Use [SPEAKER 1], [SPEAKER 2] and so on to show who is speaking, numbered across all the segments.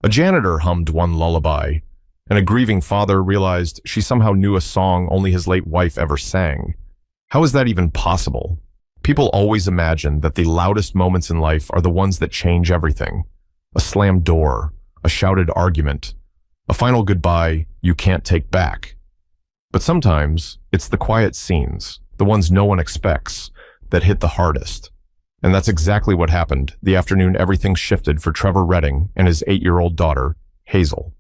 [SPEAKER 1] A janitor hummed one lullaby, and a grieving father realized she somehow knew a song only his late wife ever sang. How is that even possible? People always imagine that the loudest moments in life are the ones that change everything. A slammed door, a shouted argument, a final goodbye you can't take back. But sometimes it's the quiet scenes, the ones no one expects, that hit the hardest. And that's exactly what happened the afternoon everything shifted for Trevor Redding and his 8-year-old daughter, Hazel.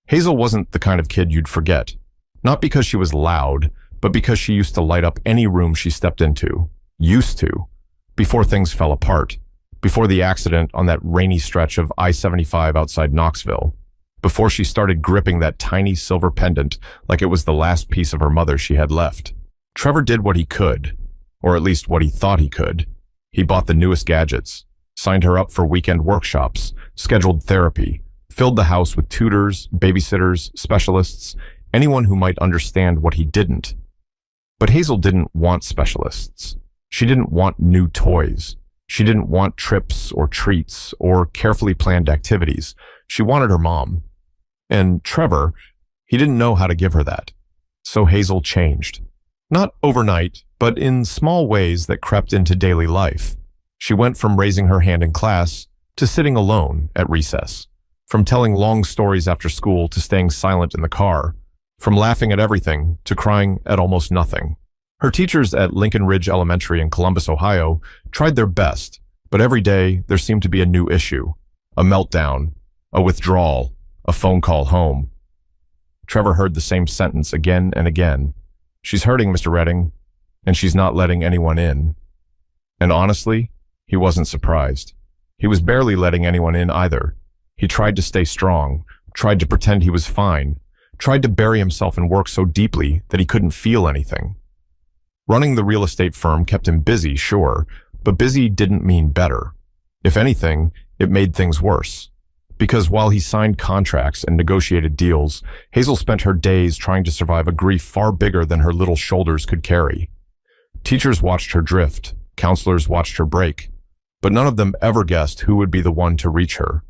[SPEAKER 1] Hazel wasn't the kind of kid you'd forget, not because she was loud, but because she used to light up any room she stepped into. Used to, before things fell apart, before the accident on that rainy stretch of I-75 outside Knoxville, before she started gripping that tiny silver pendant like it was the last piece of her mother she had left. Trevor did what he could, or at least what he thought he could. He bought the newest gadgets, signed her up for weekend workshops, scheduled therapy, filled the house with tutors, babysitters, specialists, anyone who might understand what he didn't. But Hazel didn't want specialists. She didn't want new toys. She didn't want trips or treats or carefully planned activities. She wanted her mom. And Trevor, he didn't know how to give her that. So Hazel changed. Not overnight, but in small ways that crept into daily life. She went from raising her hand in class to sitting alone at recess, from telling long stories after school to staying silent in the car, from laughing at everything to crying at almost nothing. Her teachers at Lincoln Ridge Elementary in Columbus, Ohio, tried their best, but every day there seemed to be a new issue, a meltdown, a withdrawal, a phone call home. Trevor heard the same sentence again and again. "She's hurting, Mr. Redding, and she's not letting anyone in." And honestly, he wasn't surprised. He was barely letting anyone in either. He tried to stay strong, tried to pretend he was fine, tried to bury himself in work so deeply that he couldn't feel anything. Running the real estate firm kept him busy, sure, but busy didn't mean better. If anything, it made things worse. Because while he signed contracts and negotiated deals, Hazel spent her days trying to survive a grief far bigger than her little shoulders could carry. Teachers watched her drift, counselors watched her break, but none of them ever guessed who would be the one to reach her.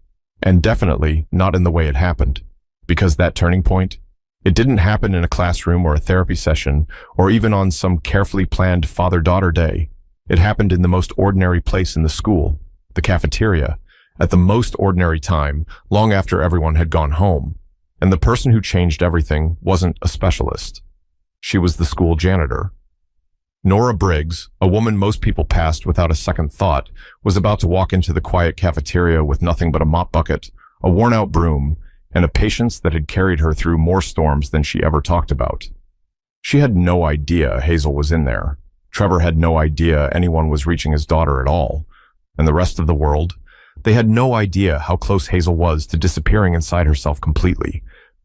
[SPEAKER 1] And definitely not in the way it happened. Because that turning point, it didn't happen in a classroom or a therapy session, or even on some carefully planned father-daughter day. It happened in the most ordinary place in the school, the cafeteria, at the most ordinary time, long after everyone had gone home. And the person who changed everything wasn't a specialist. She was the school janitor. Nora Briggs, a woman most people passed without a second thought, was about to walk into the quiet cafeteria with nothing but a mop bucket, a worn-out broom, and a patience that had carried her through more storms than she ever talked about. She had no idea Hazel was in there. Trevor had no idea anyone was reaching his daughter at all. And the rest of the world, they had no idea how close Hazel was to disappearing inside herself completely.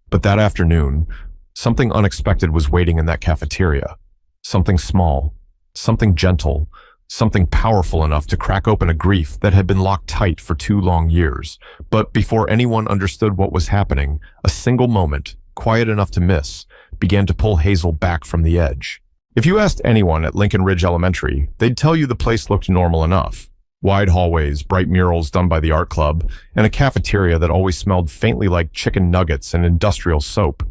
[SPEAKER 1] But that afternoon, something unexpected was waiting in that cafeteria. Something small, something gentle, something powerful enough to crack open a grief that had been locked tight for 2 long years. But before anyone understood what was happening, a single moment, quiet enough to miss, began to pull Hazel back from the edge. If you asked anyone at Lincoln Ridge Elementary, they'd tell you the place looked normal enough. Wide hallways, bright murals done by the art club, and a cafeteria that always smelled faintly like chicken nuggets and industrial soap.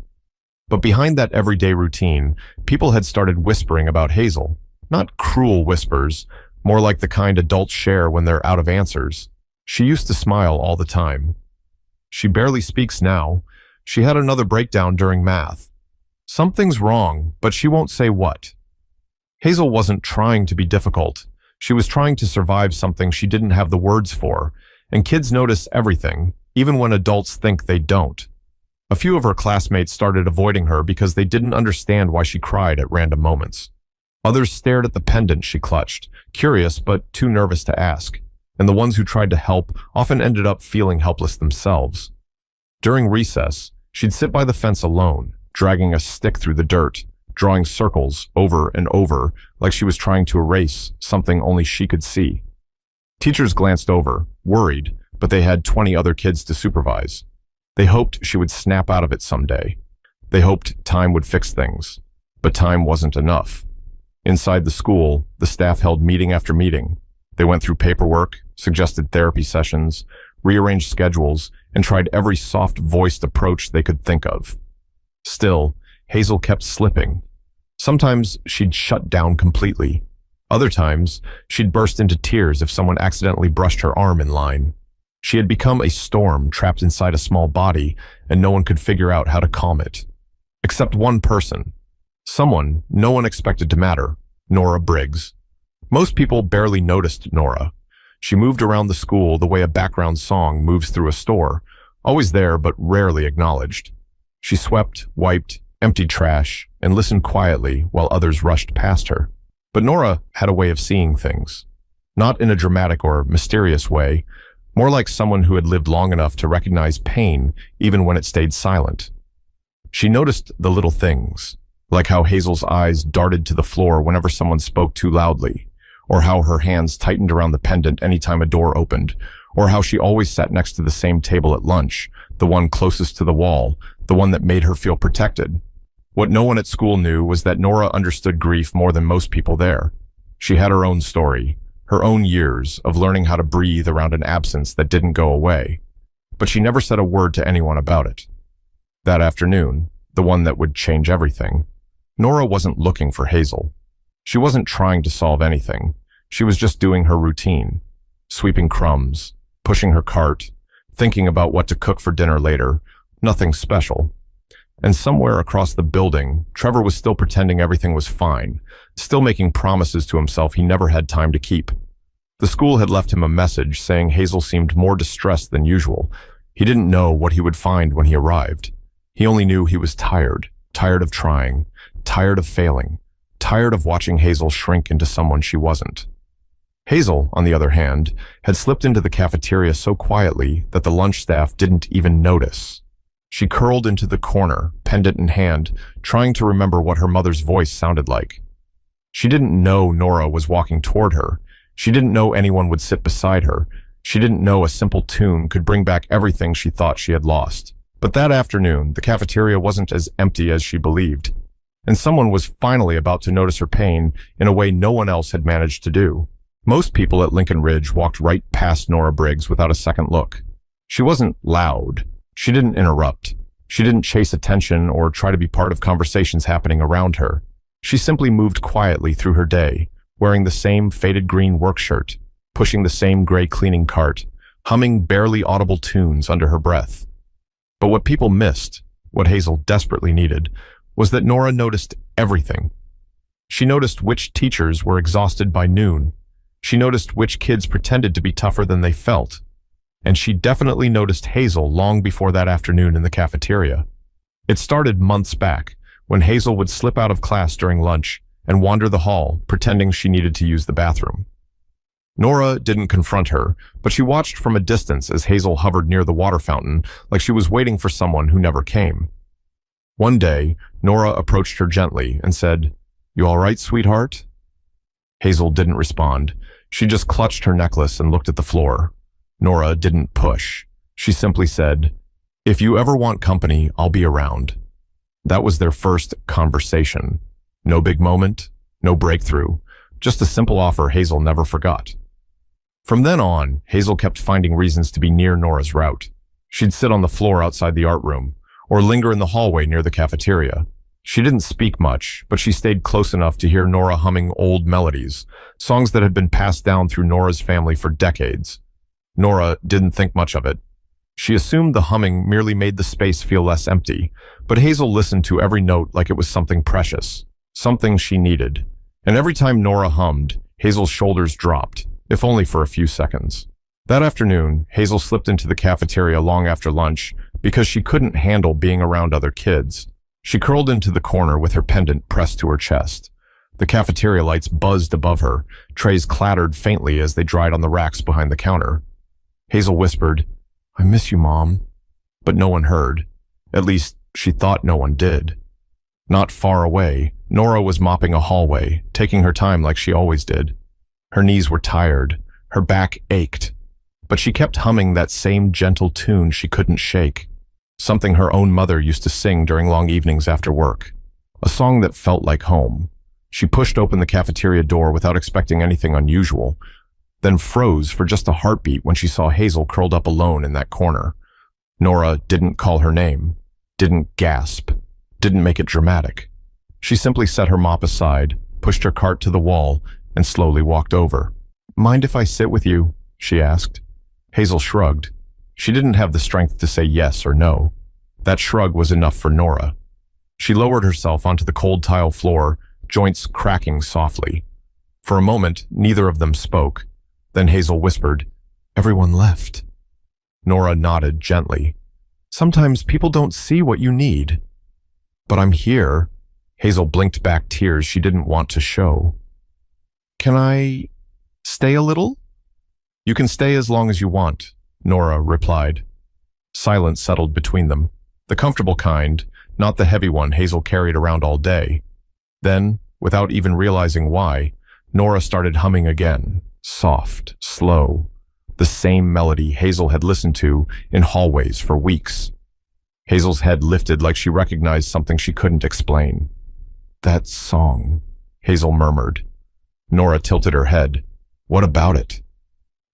[SPEAKER 1] But behind that everyday routine, people had started whispering about Hazel. Not cruel whispers, more like the kind adults share when they're out of answers. She used to smile all the time. She barely speaks now. She had another breakdown during math. Something's wrong, but she won't say what. Hazel wasn't trying to be difficult. She was trying to survive something she didn't have the words for, and kids notice everything, even when adults think they don't. A few of her classmates started avoiding her because they didn't understand why she cried at random moments. Others stared at the pendant she clutched, curious but too nervous to ask, and the ones who tried to help often ended up feeling helpless themselves. During recess, she'd sit by the fence alone, dragging a stick through the dirt, drawing circles over and over like she was trying to erase something only she could see. Teachers glanced over, worried, but they had 20 other kids to supervise. They hoped she would snap out of it someday. They hoped time would fix things, but time wasn't enough. Inside the school, the staff held meeting after meeting. They went through paperwork, suggested therapy sessions, rearranged schedules, and tried every soft-voiced approach they could think of. Still, Hazel kept slipping. Sometimes she'd shut down completely. Other times, she'd burst into tears if someone accidentally brushed her arm in line. She had become a storm trapped inside a small body, and no one could figure out how to calm it. Except one person. Someone no one expected to matter, Nora Briggs. Most people barely noticed Nora. She moved around the school the way a background song moves through a store, always there but rarely acknowledged. She swept, wiped, emptied trash, and listened quietly while others rushed past her. But Nora had a way of seeing things. Not in a dramatic or mysterious way, more like someone who had lived long enough to recognize pain even when it stayed silent. She noticed the little things, like how Hazel's eyes darted to the floor whenever someone spoke too loudly, or how her hands tightened around the pendant anytime a door opened, or how she always sat next to the same table at lunch, the one closest to the wall, the one that made her feel protected. What no one at school knew was that Nora understood grief more than most people there. She had her own story, her own years of learning how to breathe around an absence that didn't go away, but she never said a word to anyone about it. That afternoon, the one that would change everything, Nora wasn't looking for Hazel. She wasn't trying to solve anything. She was just doing her routine, sweeping crumbs, pushing her cart, thinking about what to cook for dinner later, nothing special. And somewhere across the building, Trevor was still pretending everything was fine, still making promises to himself he never had time to keep. The school had left him a message saying Hazel seemed more distressed than usual. He didn't know what he would find when he arrived. He only knew he was tired, tired of trying, tired of failing, tired of watching Hazel shrink into someone she wasn't. Hazel, on the other hand, had slipped into the cafeteria so quietly that the lunch staff didn't even notice. She curled into the corner, pendant in hand, trying to remember what her mother's voice sounded like. She didn't know Nora was walking toward her. She didn't know anyone would sit beside her. She didn't know a simple tune could bring back everything she thought she had lost. But that afternoon, the cafeteria wasn't as empty as she believed, and someone was finally about to notice her pain in a way no one else had managed to do. Most people at Lincoln Ridge walked right past Nora Briggs without a second look. She wasn't loud. She didn't interrupt. She didn't chase attention or try to be part of conversations happening around her. She simply moved quietly through her day, wearing the same faded green work shirt, pushing the same gray cleaning cart, humming barely audible tunes under her breath. But what people missed, what Hazel desperately needed, was that Nora noticed everything. She noticed which teachers were exhausted by noon. She noticed which kids pretended to be tougher than they felt. And she definitely noticed Hazel long before that afternoon in the cafeteria. It started months back, when Hazel would slip out of class during lunch and wander the hall, pretending she needed to use the bathroom. Nora didn't confront her, but she watched from a distance as Hazel hovered near the water fountain like she was waiting for someone who never came. One day, Nora approached her gently and said, "You all right, sweetheart?" Hazel didn't respond. She just clutched her necklace and looked at the floor. Nora didn't push. She simply said, "If you ever want company, I'll be around." That was their first conversation. No big moment, no breakthrough, just a simple offer Hazel never forgot. From then on, Hazel kept finding reasons to be near Nora's route. She'd sit on the floor outside the art room, or linger in the hallway near the cafeteria. She didn't speak much, but she stayed close enough to hear Nora humming old melodies, songs that had been passed down through Nora's family for decades. Nora didn't think much of it. She assumed the humming merely made the space feel less empty, but Hazel listened to every note like it was something precious, something she needed. And every time Nora hummed, Hazel's shoulders dropped, if only for a few seconds. That afternoon, Hazel slipped into the cafeteria long after lunch because she couldn't handle being around other kids. She curled into the corner with her pendant pressed to her chest. The cafeteria lights buzzed above her. Trays clattered faintly as they dried on the racks behind the counter. Hazel whispered, "I miss you, Mom." But no one heard. At least, she thought no one did. Not far away, Nora was mopping a hallway, taking her time like she always did. Her knees were tired. Her back ached. But she kept humming that same gentle tune she couldn't shake. Something her own mother used to sing during long evenings after work. A song that felt like home. She pushed open the cafeteria door without expecting anything unusual. then froze for just a heartbeat when she saw Hazel curled up alone in that corner. Nora didn't call her name, didn't gasp, didn't make it dramatic. She simply set her mop aside, pushed her cart to the wall, and slowly walked over. "Mind if I sit with you?" she asked. Hazel shrugged. She didn't have the strength to say yes or no. That shrug was enough for Nora. She lowered herself onto the cold tile floor, joints cracking softly. For a moment, neither of them spoke. Then Hazel whispered, "Everyone left." Nora nodded gently. "Sometimes people don't see what you need." "But I'm here." Hazel blinked back tears she didn't want to show. "Can I stay a little?" "You can stay as long as you want," Nora replied. Silence settled between them, the comfortable kind, not the heavy one Hazel carried around all day. Then, without even realizing why, Nora started humming again, soft, slow, the same melody Hazel had listened to in hallways for weeks. Hazel's head lifted like she recognized something she couldn't explain. "That song," Hazel murmured. Nora tilted her head. "What about it?"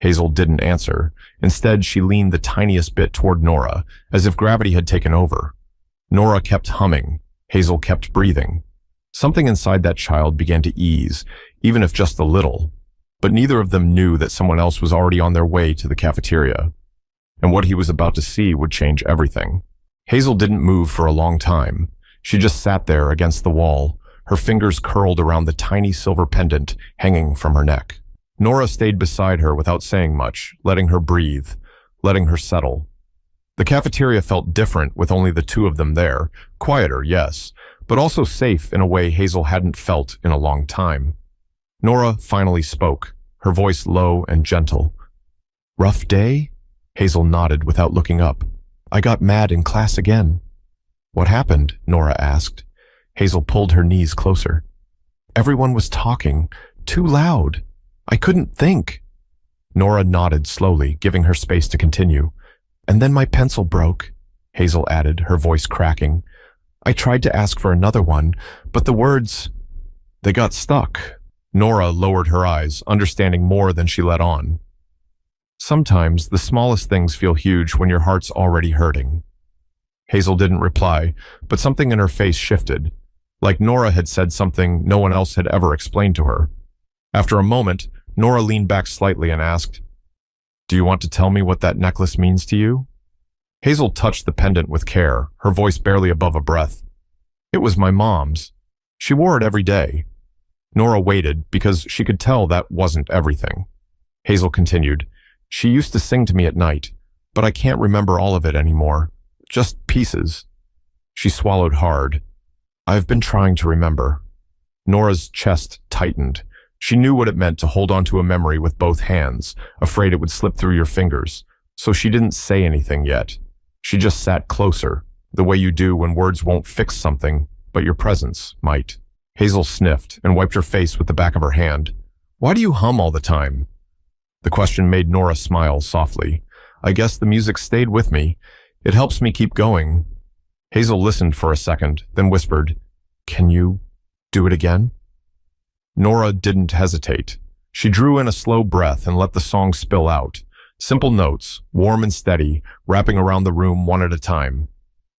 [SPEAKER 1] Hazel didn't answer. Instead, she leaned the tiniest bit toward Nora, as if gravity had taken over. Nora kept humming. Hazel kept breathing. Something inside that child began to ease, even if just a little. But neither of them knew that someone else was already on their way to the cafeteria. And what he was about to see would change everything. Hazel didn't move for a long time. She just sat there against the wall, her fingers curled around the tiny silver pendant hanging from her neck. Nora stayed beside her without saying much, letting her breathe, letting her settle. The cafeteria felt different with only the two of them there. Quieter, yes, but also safe in a way Hazel hadn't felt in a long time. Nora finally spoke, her voice low and gentle. "Rough day?" Hazel nodded without looking up. "I got mad in class again." "What happened?" Nora asked. Hazel pulled her knees closer. "Everyone was talking, too loud. I couldn't think." Nora nodded slowly, giving her space to continue. "And then my pencil broke," Hazel added, her voice cracking. "I tried to ask for another one, but the words, they got stuck." Nora lowered her eyes, understanding more than she let on. Sometimes the smallest things feel huge when your heart's already hurting. Hazel didn't reply, but something in her face shifted, like Nora had said something no one else had ever explained to her. After a moment, Nora leaned back slightly and asked, "Do you want to tell me what that necklace means to you?" Hazel touched the pendant with care, her voice barely above a breath. "It was my mom's. She wore it every day." Nora waited because she could tell that wasn't everything. Hazel continued, "She used to sing to me at night, but I can't remember all of it anymore. Just pieces." She swallowed hard. "I've been trying to remember." Nora's chest tightened. She knew what it meant to hold onto a memory with both hands, afraid it would slip through your fingers, so she didn't say anything yet. She just sat closer, the way you do when words won't fix something, but your presence might. Hazel sniffed and wiped her face with the back of her hand. "Why do you hum all the time?" The question made Nora smile softly. "I guess the music stayed with me. It helps me keep going." Hazel listened for a second, then whispered, "Can you do it again?" Nora didn't hesitate. She drew in a slow breath and let the song spill out. Simple notes, warm and steady, wrapping around the room one at a time.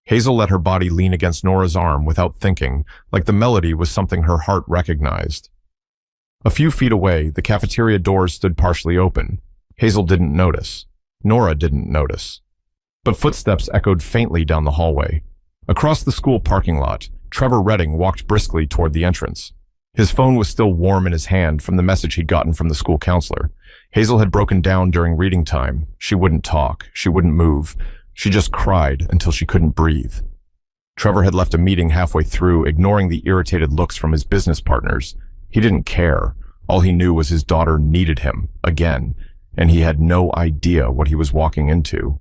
[SPEAKER 1] Hazel let her body lean against Nora's arm without thinking, like the melody was something her heart recognized. A few feet away, the cafeteria doors stood partially open. Hazel didn't notice. Nora didn't notice. But footsteps echoed faintly down the hallway. Across the school parking lot, Trevor Redding walked briskly toward the entrance. His phone was still warm in his hand from the message he'd gotten from the school counselor. Hazel had broken down during reading time. She wouldn't talk. She wouldn't move. She just cried until she couldn't breathe. Trevor had left a meeting halfway through, ignoring the irritated looks from his business partners. He didn't care. All he knew was his daughter needed him, again, and he had no idea what he was walking into.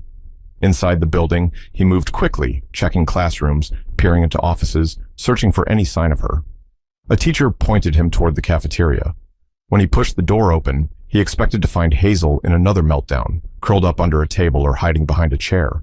[SPEAKER 1] Inside the building, he moved quickly, checking classrooms, peering into offices, searching for any sign of her. A teacher pointed him toward the cafeteria. When he pushed the door open, he expected to find Hazel in another meltdown, curled up under a table or hiding behind a chair.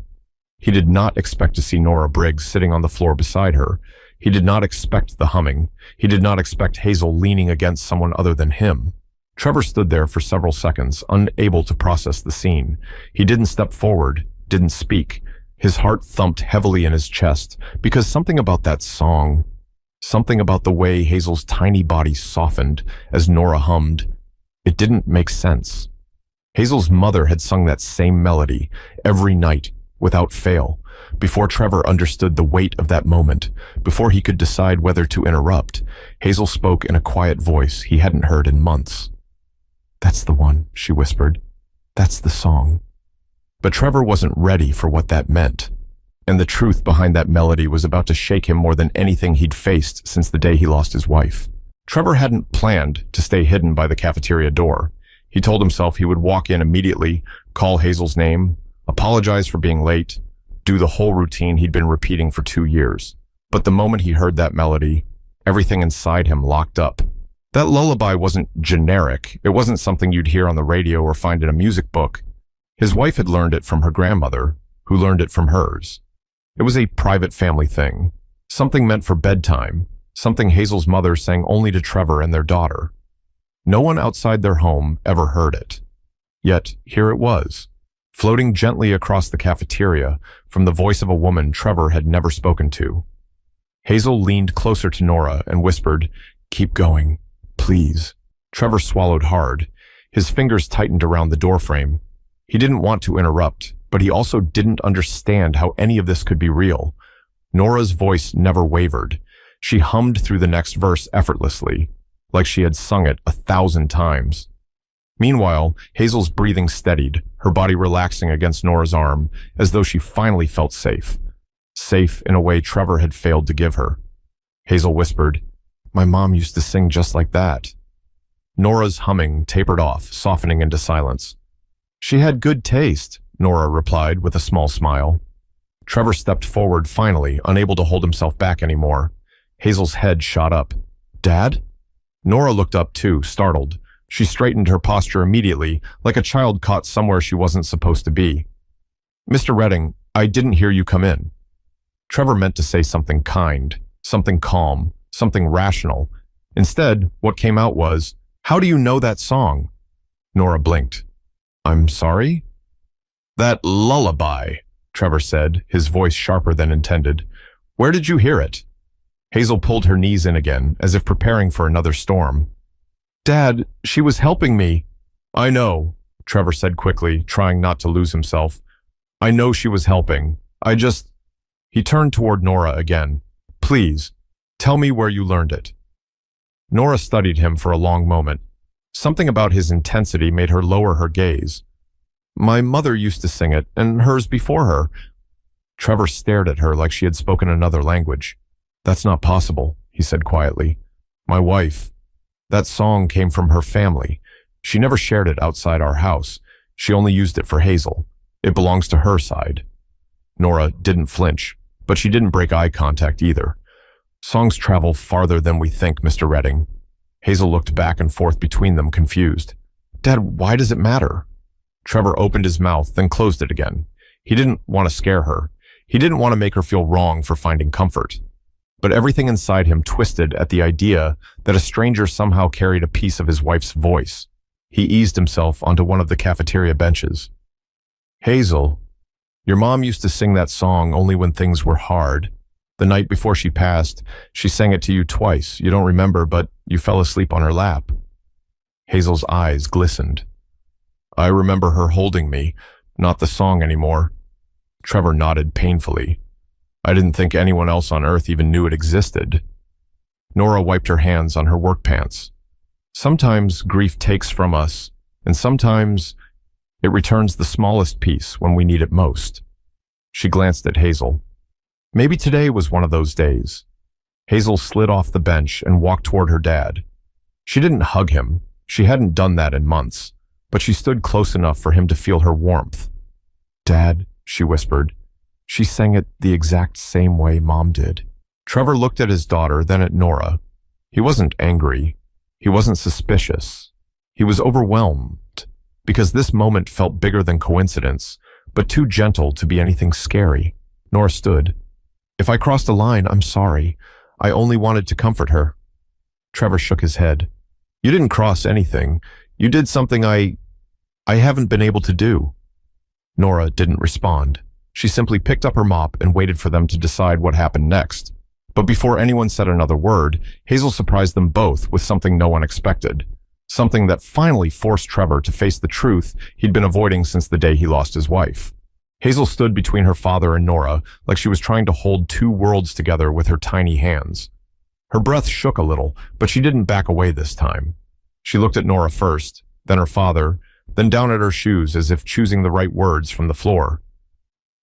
[SPEAKER 1] He did not expect to see Nora Briggs sitting on the floor beside her. He did not expect the humming. He did not expect Hazel leaning against someone other than him. Trevor stood there for several seconds, unable to process the scene. He didn't step forward, didn't speak. His heart thumped heavily in his chest, because something about that song, something about the way Hazel's tiny body softened as Nora hummed, it didn't make sense. Hazel's mother had sung that same melody every night, without fail, before Trevor understood the weight of that moment, before he could decide whether to interrupt. Hazel spoke in a quiet voice he hadn't heard in months. "That's the one," she whispered. "That's the song." But Trevor wasn't ready for what that meant. And the truth behind that melody was about to shake him more than anything he'd faced since the day he lost his wife. Trevor hadn't planned to stay hidden by the cafeteria door. He told himself he would walk in immediately, call Hazel's name, apologize for being late, do the whole routine he'd been repeating for 2 years. But the moment he heard that melody, everything inside him locked up. That lullaby wasn't generic. It wasn't something you'd hear on the radio or find in a music book. His wife had learned it from her grandmother, who learned it from hers. It was a private family thing, something meant for bedtime, something Hazel's mother sang only to Trevor and their daughter. No one outside their home ever heard it. Yet here it was, floating gently across the cafeteria from the voice of a woman Trevor had never spoken to. Hazel leaned closer to Nora and whispered, "Keep going, please." Trevor swallowed hard. His fingers tightened around the doorframe. He didn't want to interrupt, but he also didn't understand how any of this could be real. Nora's voice never wavered. She hummed through the next verse effortlessly, like she had sung it 1,000 times. Meanwhile, Hazel's breathing steadied, her body relaxing against Nora's arm, as though she finally felt safe. Safe in a way Trevor had failed to give her. Hazel whispered, "My mom used to sing just like that." Nora's humming tapered off, softening into silence. "She had good taste," Nora replied with a small smile. Trevor stepped forward finally, unable to hold himself back anymore. Hazel's head shot up. "Dad?" Nora looked up too, startled. She straightened her posture immediately, like a child caught somewhere she wasn't supposed to be. "Mr. Redding, I didn't hear you come in." Trevor meant to say something kind, something calm, something rational. Instead, what came out was, "How do you know that song?" Nora blinked. "I'm sorry?" "That lullaby," Trevor said, his voice sharper than intended. "Where did you hear it?" Hazel pulled her knees in again, as if preparing for another storm. "Dad, she was helping me." "I know," Trevor said quickly, trying not to lose himself. "I know she was helping. He turned toward Nora again. "Please, tell me where you learned it." Nora studied him for a long moment. Something about his intensity made her lower her gaze. "My mother used to sing it, and hers before her." Trevor stared at her like she had spoken another language. "That's not possible," he said quietly. "My wife. That song came from her family. She never shared it outside our house. She only used it for Hazel. It belongs to her side." Nora didn't flinch, but she didn't break eye contact either. "Songs travel farther than we think, Mr. Redding." Hazel looked back and forth between them, confused. "Dad, why does it matter?" Trevor opened his mouth, then closed it again. He didn't want to scare her. He didn't want to make her feel wrong for finding comfort. But everything inside him twisted at the idea that a stranger somehow carried a piece of his wife's voice. He eased himself onto one of the cafeteria benches. "Hazel, your mom used to sing that song only when things were hard. The night before she passed, she sang it to you twice. You don't remember, but you fell asleep on her lap." Hazel's eyes glistened. "I remember her holding me, not the song anymore." Trevor nodded painfully. "I didn't think anyone else on earth even knew it existed." Nora wiped her hands on her work pants. "Sometimes grief takes from us, and sometimes it returns the smallest piece when we need it most." She glanced at Hazel. Maybe today was one of those days. Hazel slid off the bench and walked toward her dad. She didn't hug him. She hadn't done that in months, but she stood close enough for him to feel her warmth. "Dad," she whispered. "She sang it the exact same way Mom did." Trevor looked at his daughter, then at Nora. He wasn't angry. He wasn't suspicious. He was overwhelmed, because this moment felt bigger than coincidence, but too gentle to be anything scary. Nora stood. "If I crossed a line, I'm sorry. I only wanted to comfort her." Trevor shook his head. "You didn't cross anything. You did something I haven't been able to do." Nora didn't respond. She simply picked up her mop and waited for them to decide what happened next. But before anyone said another word, Hazel surprised them both with something no one expected. Something that finally forced Trevor to face the truth he'd been avoiding since the day he lost his wife. Hazel stood between her father and Nora like she was trying to hold two worlds together with her tiny hands. Her breath shook a little, but she didn't back away this time. She looked at Nora first, then her father, then down at her shoes as if choosing the right words from the floor.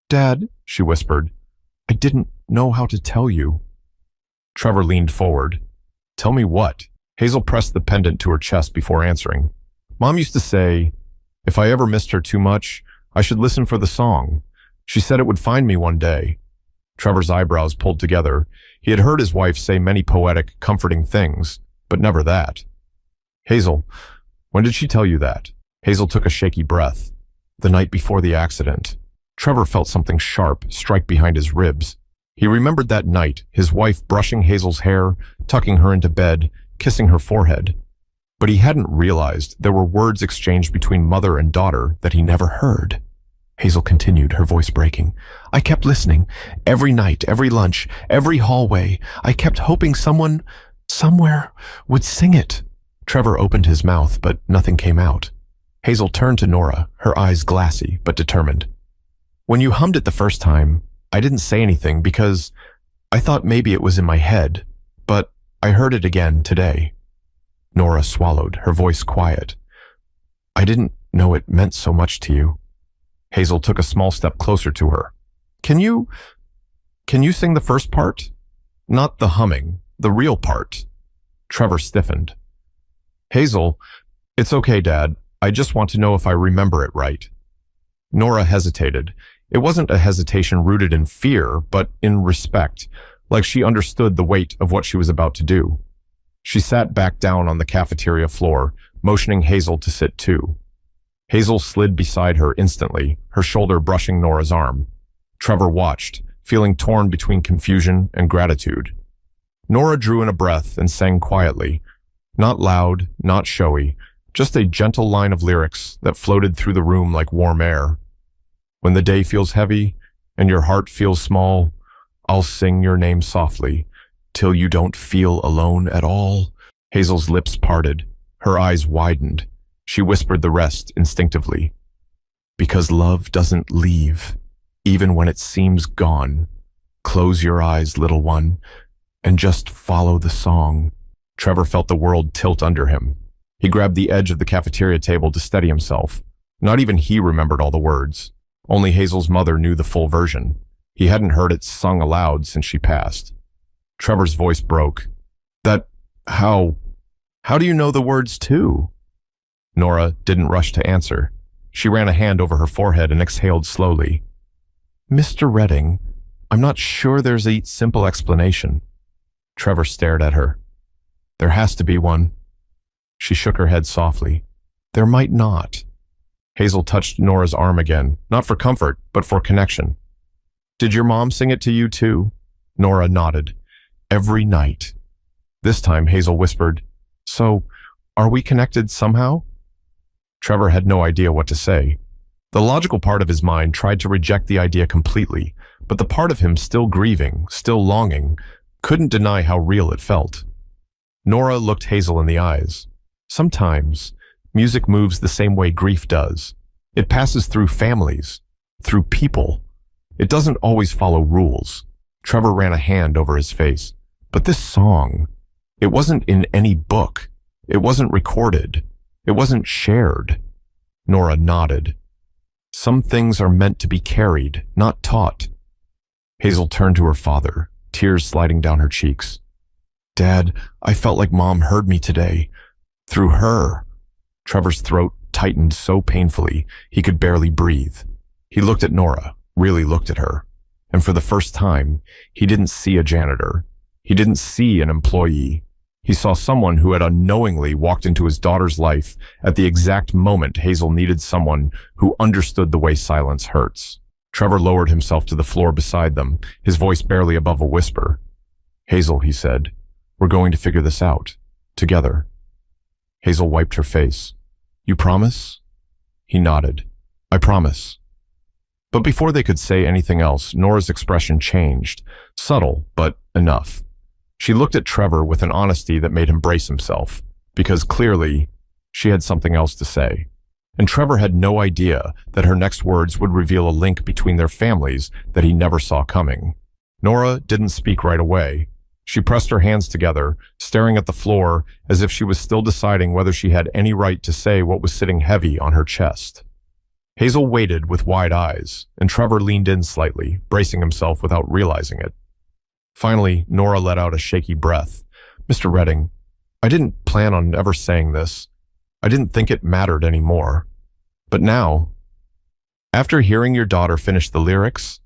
[SPEAKER 1] "Dad," she whispered, "I didn't know how to tell you." Trevor leaned forward. "Tell me what?" Hazel pressed the pendant to her chest before answering. "Mom used to say, if I ever missed her too much, I should listen for the song. She said it would find me one day." Trevor's eyebrows pulled together. He had heard his wife say many poetic, comforting things, but never that. "Hazel, when did she tell you that?" Hazel took a shaky breath. "The night before the accident." Trevor felt something sharp strike behind his ribs. He remembered that night, his wife brushing Hazel's hair, tucking her into bed, kissing her forehead. But he hadn't realized there were words exchanged between mother and daughter that he never heard. Hazel continued, her voice breaking. "I kept listening. Every night, every lunch, every hallway. I kept hoping someone, somewhere, would sing it." Trevor opened his mouth, but nothing came out. Hazel turned to Nora, her eyes glassy but determined. "When you hummed it the first time, I didn't say anything because I thought maybe it was in my head, but I heard it again today." Nora swallowed, her voice quiet. "I didn't know it meant so much to you." Hazel took a small step closer to her. Can you sing the first part? Not the humming, the real part." Trevor stiffened. "Hazel, it's okay, Dad. I just want to know if I remember it right." Nora hesitated. It wasn't a hesitation rooted in fear, but in respect, like she understood the weight of what she was about to do. She sat back down on the cafeteria floor, motioning Hazel to sit too. Hazel slid beside her instantly, her shoulder brushing Nora's arm. Trevor watched, feeling torn between confusion and gratitude. Nora drew in a breath and sang quietly, not loud, not showy, just a gentle line of lyrics that floated through the room like warm air. "When the day feels heavy and your heart feels small, I'll sing your name softly till you don't feel alone at all." Hazel's lips parted, her eyes widened. She whispered the rest instinctively. "Because love doesn't leave, even when it seems gone. Close your eyes, little one, and just follow the song." Trevor felt the world tilt under him. He grabbed the edge of the cafeteria table to steady himself. Not even he remembered all the words. Only Hazel's mother knew the full version. He hadn't heard it sung aloud since she passed. Trevor's voice broke. How do you know the words too?" Nora didn't rush to answer. She ran a hand over her forehead and exhaled slowly. "Mr. Redding, I'm not sure there's a simple explanation." Trevor stared at her. "There has to be one." She shook her head softly. "There might not." Hazel touched Nora's arm again, not for comfort, but for connection. "Did your mom sing it to you too?" Nora nodded. "Every night." This time Hazel whispered, "So, are we connected somehow?" Trevor had no idea what to say. The logical part of his mind tried to reject the idea completely, but the part of him still grieving, still longing, couldn't deny how real it felt. Nora looked Hazel in the eyes. Sometimes, music moves the same way grief does. It passes through families, through people. It doesn't always follow rules. Trevor ran a hand over his face. But this song, it wasn't in any book. It wasn't recorded. It wasn't shared. Nora nodded. "Some things are meant to be carried, not taught." Hazel turned to her father, tears sliding down her cheeks. "Dad, I felt like Mom heard me today. Through her." Trevor's throat tightened so painfully he could barely breathe. He looked at Nora, really looked at her. And for the first time, he didn't see a janitor. He didn't see an employee. He saw someone who had unknowingly walked into his daughter's life at the exact moment Hazel needed someone who understood the way silence hurts. Trevor lowered himself to the floor beside them, his voice barely above a whisper. "Hazel," he said, "we're going to figure this out. Together." Hazel wiped her face. You promise? He nodded. I promise. But before they could say anything else, Nora's expression changed. Subtle, but enough. She looked at Trevor with an honesty that made him brace himself, because clearly, she had something else to say. And Trevor had no idea that her next words would reveal a link between their families that he never saw coming. Nora didn't speak right away. She pressed her hands together, staring at the floor as if she was still deciding whether she had any right to say what was sitting heavy on her chest. Hazel waited with wide eyes, and Trevor leaned in slightly, bracing himself without realizing it. Finally, Nora let out a shaky breath. Mr. Redding, I didn't plan on ever saying this. I didn't think it mattered anymore. But now, after hearing your daughter finish the lyrics,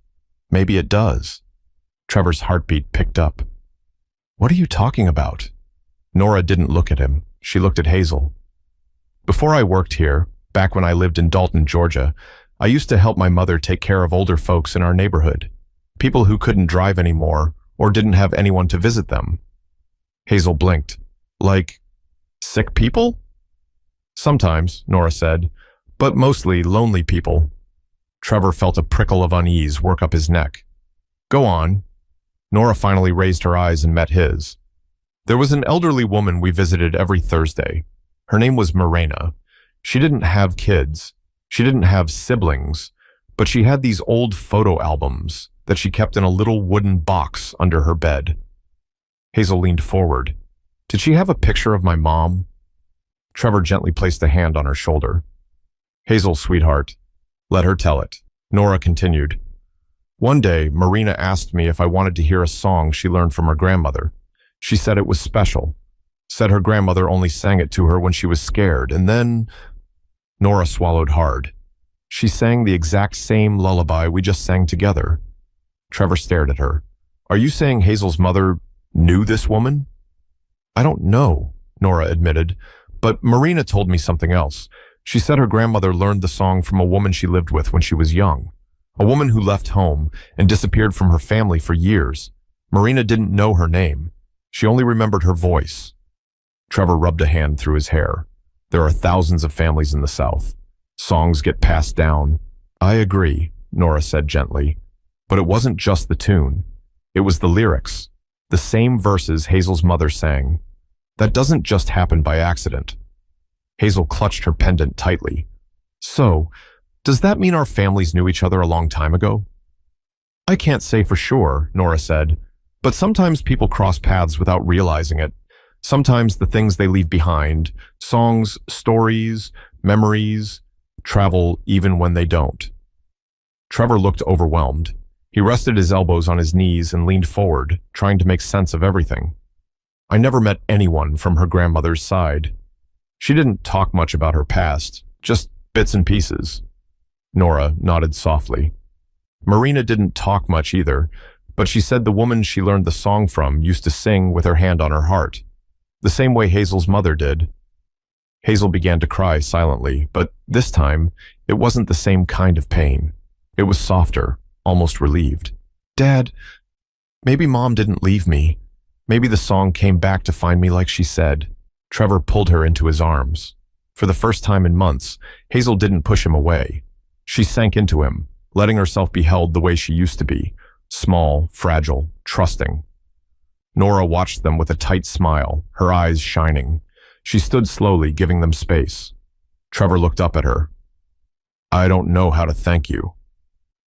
[SPEAKER 1] maybe it does. Trevor's heartbeat picked up. What are you talking about? Nora didn't look at him. She looked at Hazel. Before I worked here, back when I lived in Dalton, Georgia, I used to help my mother take care of older folks in our neighborhood. People who couldn't drive anymore or didn't have anyone to visit them. Hazel blinked. Like, sick people? Sometimes, Nora said, but mostly lonely people. Trevor felt a prickle of unease work up his neck. Go on. Nora finally raised her eyes and met his. There was an elderly woman we visited every Thursday. Her name was Morena. She didn't have kids. She didn't have siblings, but she had these old photo albums that she kept in a little wooden box under her bed. Hazel leaned forward. Did she have a picture of my mom? Trevor gently placed a hand on her shoulder. Hazel, sweetheart, let her tell it. Nora continued. One day, Marina asked me if I wanted to hear a song she learned from her grandmother. She said it was special. Said her grandmother only sang it to her when she was scared, and then... Nora swallowed hard. She sang the exact same lullaby we just sang together. Trevor stared at her. Are you saying Hazel's mother knew this woman? I don't know, Nora admitted, but Marina told me something else. She said her grandmother learned the song from a woman she lived with when she was young. A woman who left home and disappeared from her family for years. Marina didn't know her name. She only remembered her voice. Trevor rubbed a hand through his hair. There are thousands of families in the South. Songs get passed down. I agree, Nora said gently. But it wasn't just the tune. It was the lyrics. The same verses Hazel's mother sang. That doesn't just happen by accident. Hazel clutched her pendant tightly. So, does that mean our families knew each other a long time ago? I can't say for sure, Nora said, but sometimes people cross paths without realizing it. Sometimes the things they leave behind, songs, stories, memories, travel even when they don't. Trevor looked overwhelmed. He rested his elbows on his knees and leaned forward, trying to make sense of everything. I never met anyone from her grandmother's side. She didn't talk much about her past, just bits and pieces. Nora nodded softly. Marina didn't talk much either, but she said the woman she learned the song from used to sing with her hand on her heart, the same way Hazel's mother did. Hazel began to cry silently, but this time, it wasn't the same kind of pain. It was softer, almost relieved. Dad, maybe Mom didn't leave me. Maybe the song came back to find me like she said. Trevor pulled her into his arms. For the first time in months, Hazel didn't push him away. She sank into him, letting herself be held the way she used to be, small, fragile, trusting. Nora watched them with a tight smile, her eyes shining. She stood slowly, giving them space. Trevor looked up at her. I don't know how to thank you.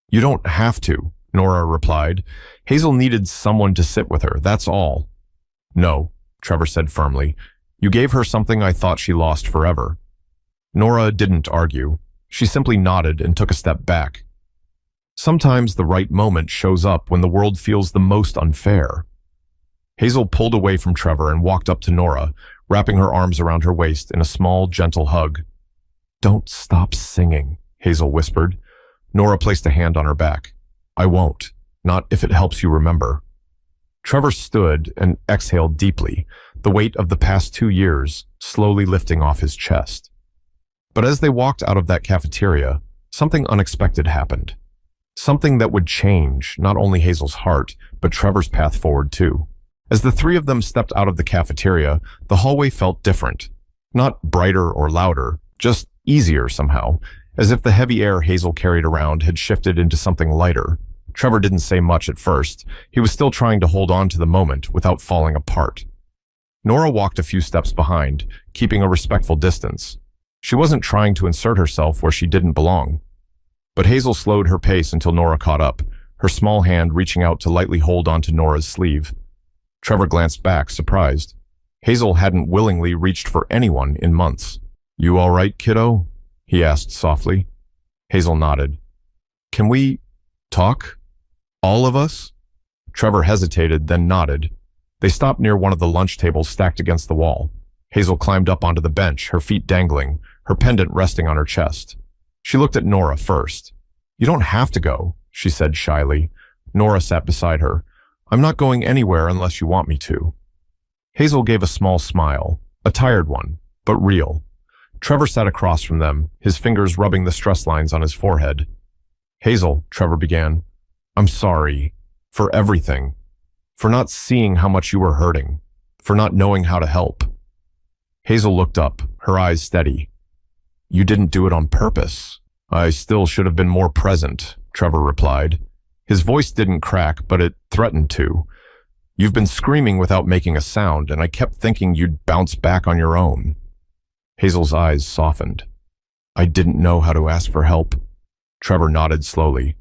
[SPEAKER 1] You don't have to, Nora replied. Hazel needed someone to sit with her, that's all. No, Trevor said firmly. You gave her something I thought she lost forever. Nora didn't argue. She simply nodded and took a step back. Sometimes the right moment shows up when the world feels the most unfair. Hazel pulled away from Trevor and walked up to Nora, wrapping her arms around her waist in a small, gentle hug. Don't stop singing, Hazel whispered. Nora placed a hand on her back. I won't, not if it helps you remember. Trevor stood and exhaled deeply, the weight of the past 2 years slowly lifting off his chest. But as they walked out of that cafeteria, something unexpected happened. Something that would change not only Hazel's heart, but Trevor's path forward too. As the three of them stepped out of the cafeteria, the hallway felt different. Not brighter or louder, just easier somehow, as if the heavy air Hazel carried around had shifted into something lighter. Trevor didn't say much at first. He was still trying to hold on to the moment without falling apart. Nora walked a few steps behind, keeping a respectful distance. She wasn't trying to insert herself where she didn't belong. But Hazel slowed her pace until Nora caught up, her small hand reaching out to lightly hold onto Nora's sleeve. Trevor glanced back, surprised. Hazel hadn't willingly reached for anyone in months. "You all right, kiddo?" he asked softly. Hazel nodded. "Can we talk? All of us?" Trevor hesitated, then nodded. They stopped near one of the lunch tables stacked against the wall. Hazel climbed up onto the bench, her feet dangling, her pendant resting on her chest. She looked at Nora first. "You don't have to go," she said shyly. Nora sat beside her. "I'm not going anywhere unless you want me to." Hazel gave a small smile, a tired one, but real. Trevor sat across from them, his fingers rubbing the stress lines on his forehead. "Hazel," Trevor began, "I'm sorry. For everything. For not seeing how much you were hurting. For not knowing how to help." Hazel looked up, her eyes steady. "You didn't do it on purpose." "I still should have been more present," Trevor replied. His voice didn't crack, but it threatened to. "You've been screaming without making a sound, and I kept thinking you'd bounce back on your own." Hazel's eyes softened. "I didn't know how to ask for help." Trevor nodded slowly.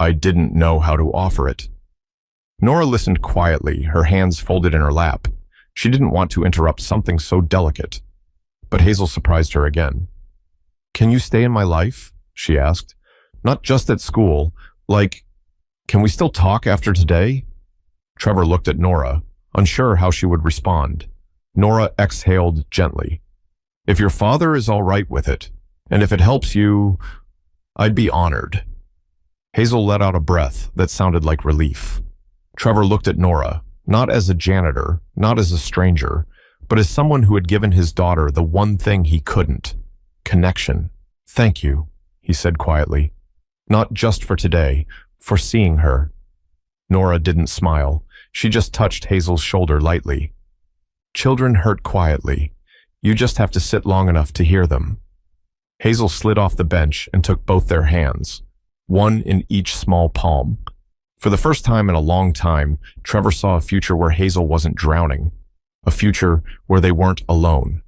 [SPEAKER 1] "I didn't know how to offer it." Nora listened quietly, her hands folded in her lap. She didn't want to interrupt something so delicate. But Hazel surprised her again. "Can you stay in my life?" she asked. "Not just at school. Like, can we still talk after today?" Trevor looked at Nora, unsure how she would respond. Nora exhaled gently. "If your father is all right with it, and if it helps you, I'd be honored." Hazel let out a breath that sounded like relief. Trevor looked at Nora, not as a janitor, not as a stranger, but as someone who had given his daughter the one thing he couldn't: connection. "Thank you," he said quietly. "Not just for today, for seeing her." Nora didn't smile. She just touched Hazel's shoulder lightly. "Children hurt quietly. You just have to sit long enough to hear them." Hazel slid off the bench and took both their hands, one in each small palm. For the first time in a long time, Trevor saw a future where Hazel wasn't drowning, a future where they weren't alone,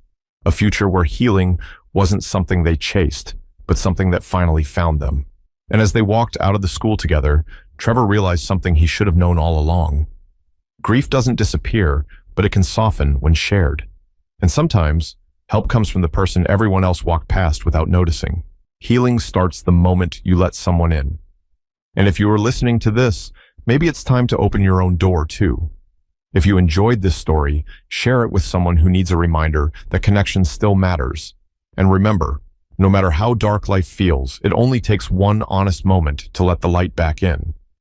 [SPEAKER 1] a future where healing wasn't something they chased, but something that finally found them. And as they walked out of the school together, Trevor realized something he should have known all along. Grief doesn't disappear, but it can soften when shared. And sometimes, help comes from the person everyone else walked past without noticing. Healing starts the moment you let someone in. And if you are listening to this, maybe it's time to open your own door too. If you enjoyed this story, share it with someone who needs a reminder that connection still matters. And remember, no matter how dark life feels, it only takes one honest moment to let the light back in.